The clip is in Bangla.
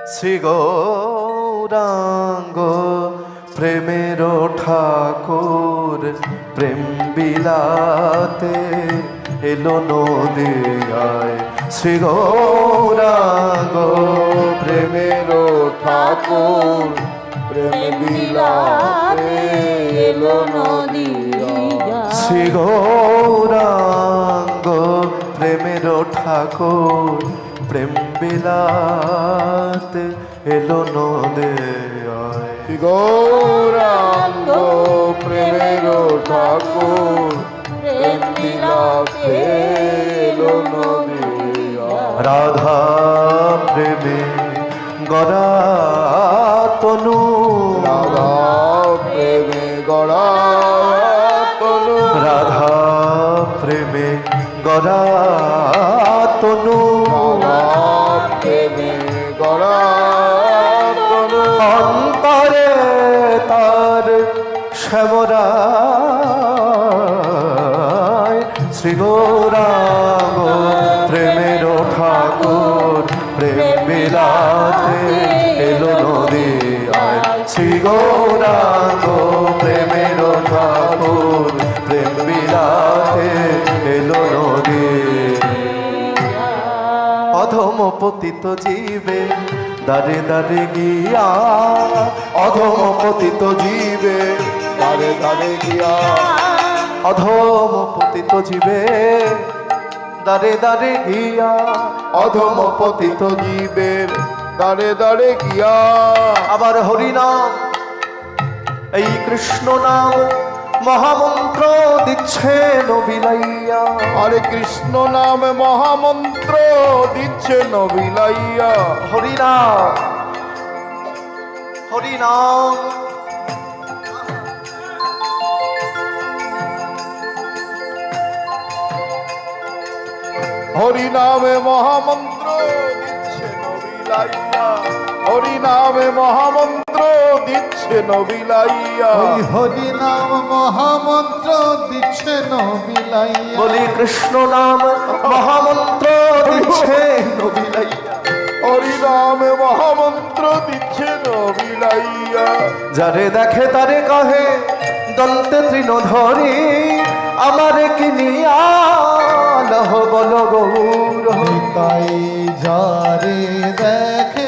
শ্রী গৌরাঙ্গ প্রেমের ঠাকুর প্রেম বিলাতে এলো নদিয়ায়। শ্রী গৌরাঙ্গ প্রেমের ঠাকুর প্রেম বিলাতে এলো নদিয়া। শ্রী গৌরাঙ্গ প্রেমের ঠাকুর প্রেম বিলাতে এলো নদিয়ায়। গৌরাঙ্গ প্রেমের ঠাকুর প্রেম বিলাতে এলো নদিয়া। রাধা প্রেমে গড়া তনু, রাধা প্রেমে গড়া তনু, রাধা প্রেমে গড়া তনু, রাধা প্রেমে গড়া তনু, অন্তরে তার শ্যামরায়। শ্রী গৌরাঙ্গ প্রেমের ঠাকুর প্রেম বিলাতে এলো নদিয়ায়। শ্রী গৌরাঙ্গ প্রেমের ঠাকুর প্রেম বিলাতে এলো নদিয়ায়। অধম পতিত জীবে দারে দারে গিয়া, অধম পতিত জীবে দারে দারে গিয়া, অধম পতিত জীবে দারে দারে গিয়া, অধম পতিত জীবের দারে দারে গিয়া। আবার হরিনাম এই কৃষ্ণ নাম মহামন্ত্র দিচ্ছে নবিলাইয়া। হরে কৃষ্ণ নামে মহামন্ত্র দিচ্ছে নবিলাইয়া। হরিনাম হরিনাম হরি নামে মহামন্ত্র দিচ্ছে নবিলাইয়া। হরি নামে মহামন্ত্র দিচ্ছে নবিলাইয়া। হরি নাম মহামন্ত্র দিচ্ছে নবিলাইয়া। বলি কৃষ্ণ নাম মহামন্ত্র দিচ্ছে নবিলাইয়া। হরি নামে মহামন্ত্র দিচ্ছে নবিলাইয়া। যারে দেখে তারে কহে দন্তে তৃণ ধরি, আমারে কিনিয়া লহ বল গৌর। তাই যারে দেখে